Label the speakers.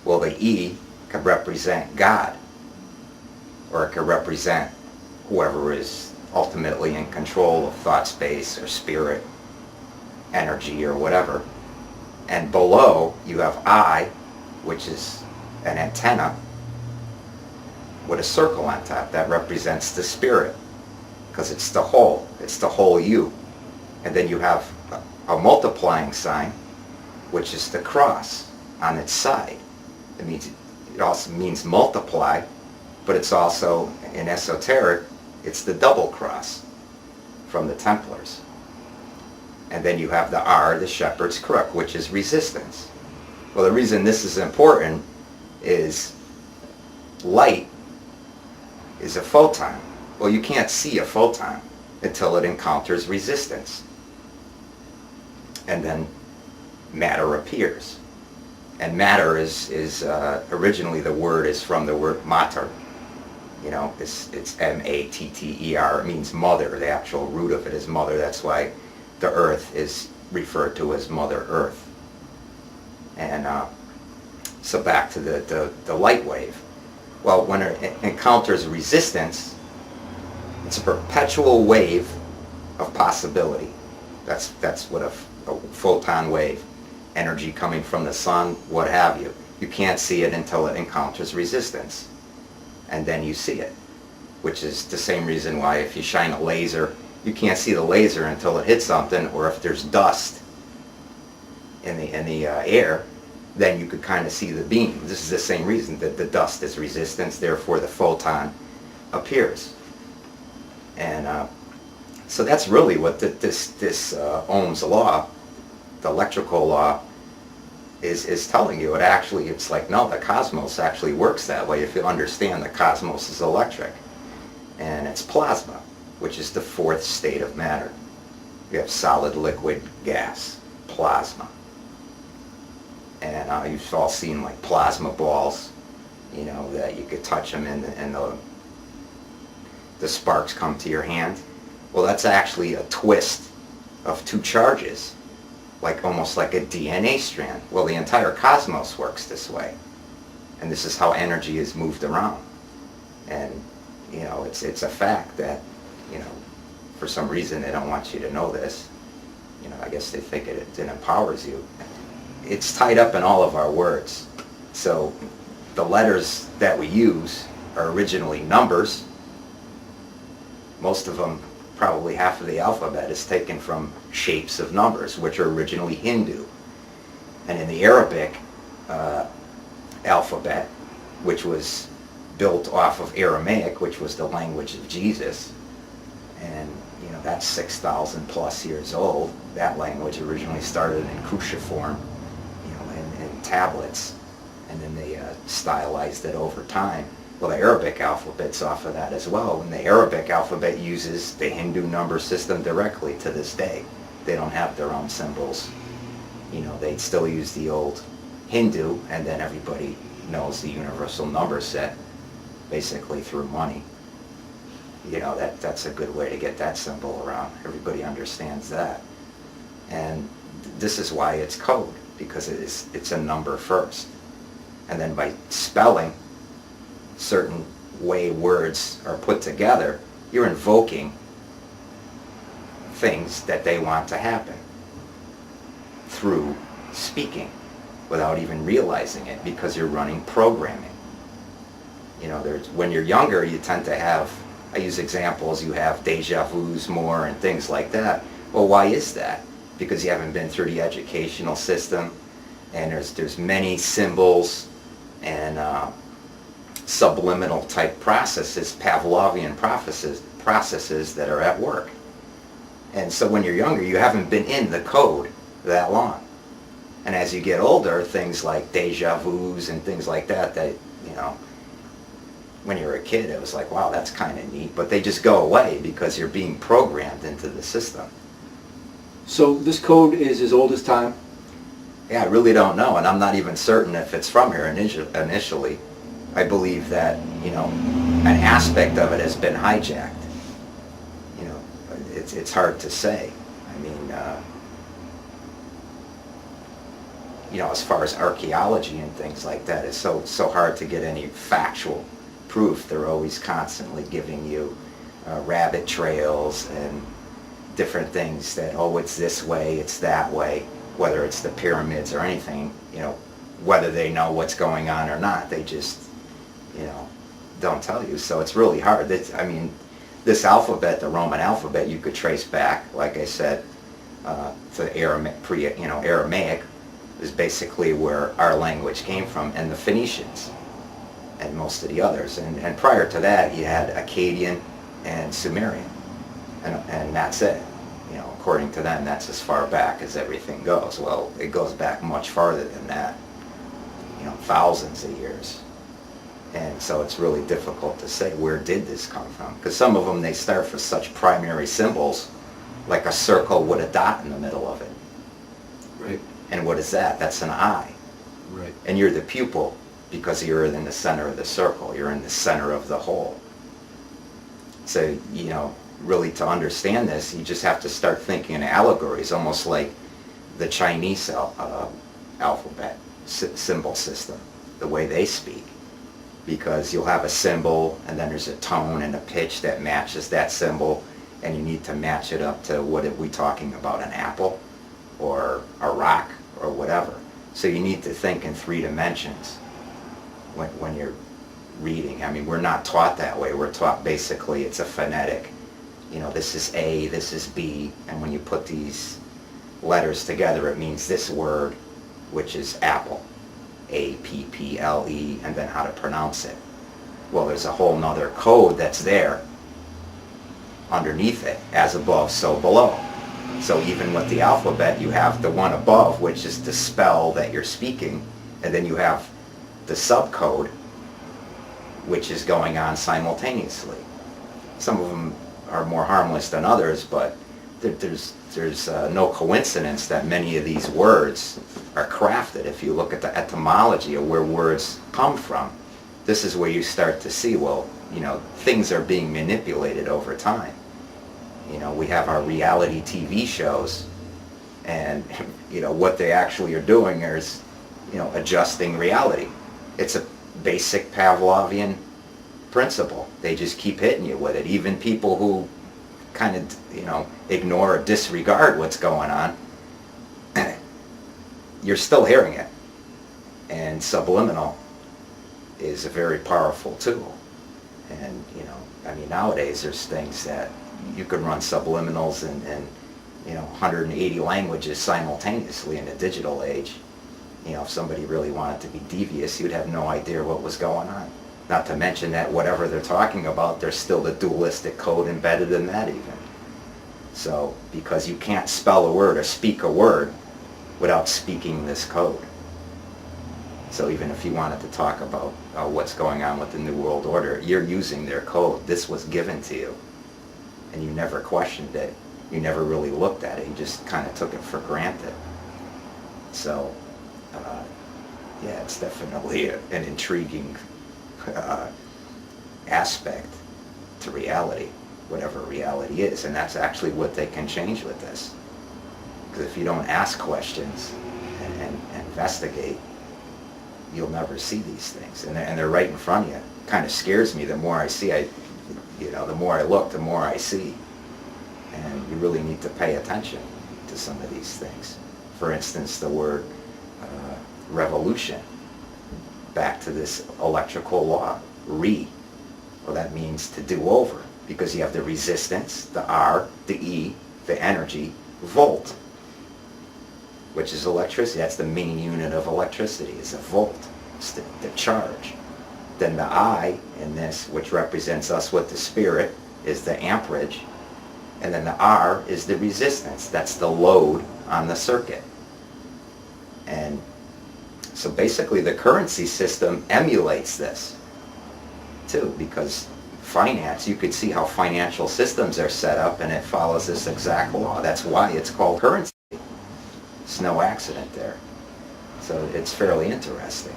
Speaker 1: Well, the E could represent God, or it could represent whoever is ultimately in control of thought space or spirit, energy, or whatever. And below you have I, which is an antenna with a circle on top. That represents the spirit, because it's the whole you. And then you have a multiplying sign, which is the cross on its side. It also means multiply, but it's also, in esoteric, it's the double cross from the Templars. And then you have the R, the shepherd's crook, which is resistance. Well, the reason this is important is light is a photon. Well, you can't see a photon until it encounters resistance. And then matter appears. And matter is originally the word is from the word mater. You know, it's M-A-T-T-E-R. It means mother. The actual root of it is mother. That's why the earth is referred to as Mother Earth. And so back to the light wave. Well, when it encounters resistance, it's a perpetual wave of possibility. That's what a photon wave, energy coming from the sun, what have you. You can't see it until it encounters resistance. And then you see it, which is the same reason why if you shine a laser, you can't see the laser until it hits something, or if there's dust in the air, then you could kind of see the beam. This is the same reason that the dust is resistance, therefore the photon appears. And so that's really what this Ohm's law, the electrical law, is telling you. It's like, no, the cosmos actually works that way if you understand the cosmos is electric. And it's plasma, which is the fourth state of matter. You have solid, liquid, gas, plasma. And you've all seen like plasma balls, you know, that you could touch them and the sparks come to your hand. Well, that's actually a twist of two charges, like almost like a DNA strand. Well, the entire cosmos works this way. And this is how energy is moved around. And, you know, it's a fact that, you know, for some reason they don't want you to know this. You know, I guess they think it empowers you. It's tied up in all of our words. So the letters that we use are originally numbers. Most of them, probably half of the alphabet, is taken from shapes of numbers, which are originally Hindu. And in the Arabic alphabet, which was built off of Aramaic, which was the language of Jesus, and you know, that's 6,000 plus years old. That language originally started in cruciform, you know, in tablets, and then they stylized it over time. Well, the Arabic alphabet's off of that as well, and the Arabic alphabet uses the Hindu number system directly to this day. They don't have their own symbols. You know, they still use the old Hindu, and then everybody knows the universal number set basically through money. You know, that's a good way to get that symbol around. Everybody understands that. And this is why it's code, because it's a number first. And then by spelling certain way words are put together, you're invoking things that they want to happen through speaking without even realizing it, because you're running programming. You know, when you're younger, you tend to have, I use examples, you have deja vus more and things like that. Well, why is that? Because you haven't been through the educational system, and there's many symbols and subliminal type processes, Pavlovian processes that are at work. And so when you're younger, you haven't been in the code that long. And as you get older, things like deja vus and things like that, you know, when you were a kid, it was like, wow, that's kind of neat. But they just go away because you're being programmed into the system.
Speaker 2: So this code is as old as time?
Speaker 1: Yeah, I really don't know, and I'm not even certain if it's from here initially. I believe that, you know, an aspect of it has been hijacked. You know, it's hard to say. I mean, as far as archaeology and things like that, it's so hard to get any factual proof. They're always constantly giving you rabbit trails and different things that, oh, it's this way, it's that way, whether it's the pyramids or anything, whether they know what's going on or not, they just, don't tell you. So it's really hard. This alphabet, the Roman alphabet, you could trace back, like I said, to Aramaic is basically where our language came from, and the Phoenicians and most of the others. And prior to that, you had Akkadian and Sumerian, and that's it. According to them, that's as far back as everything goes. Well, it goes back much farther than that, thousands of years. And so it's really difficult to say, where did this come from? Because some of them, they start for such primary symbols, like a circle with a dot in the middle of it.
Speaker 2: Right.
Speaker 1: And what is that? That's an eye.
Speaker 2: Right.
Speaker 1: And you're the pupil because you're in the center of the circle. You're in the center of the whole. So, really to understand this, you just have to start thinking in allegories, almost like the Chinese alphabet symbol system, the way they speak. Because you'll have a symbol, and then there's a tone and a pitch that matches that symbol, and you need to match it up to, what are we talking about, an apple or a rock or whatever. So you need to think in 3 dimensions when you're reading. We're not taught that way. We're taught basically it's a phonetic. This is A, this is B, and when you put these letters together, it means this word, which is apple. A-P-P-L-E, and then how to pronounce it. Well, there's a whole nother code that's there underneath it, as above, so below. So even with the alphabet, you have the one above, which is the spell that you're speaking, and then you have the subcode, which is going on simultaneously. Some of them are more harmless than others, but there's no coincidence that many of these words are crafted. If you look at the etymology of where words come from, this is where you start to see, well, things are being manipulated over time. We have our reality TV shows, and what they actually are doing is adjusting reality. It's a basic Pavlovian principle. They just keep hitting you with it. Even people who kind of ignore or disregard what's going on, you're still hearing it. And subliminal is a very powerful tool. And nowadays there's things that you can run subliminals in 180 languages simultaneously in the digital age. If somebody really wanted to be devious, you'd have no idea what was going on. Not to mention that whatever they're talking about, there's still the dualistic code embedded in that even. So, because you can't spell a word or speak a word without speaking this code. So even if you wanted to talk about what's going on with the New World Order, you're using their code. This was given to you. And you never questioned it. You never really looked at it. You just kind of took it for granted. So, yeah, it's definitely an intriguing aspect to reality, whatever reality is. And that's actually what they can change with this. Because if you don't ask questions and investigate, you'll never see these things. And they're right in front of you. It kind of scares me. The more I see, the more I look, the more I see. And you really need to pay attention to some of these things. For instance, the word revolution. Back to this electrical law, well, that means to do over, because you have the resistance, the R, the E, the energy, volt, which is electricity. That's the main unit of electricity, is a volt. It's the charge. Then the I in this, which represents us with the spirit, is the amperage. And then the R is the resistance. That's the load on the circuit. And so basically the currency system emulates this too, because finance, you could see how financial systems are set up, and it follows this exact law. That's why it's called currency. It's no accident there. So it's fairly interesting.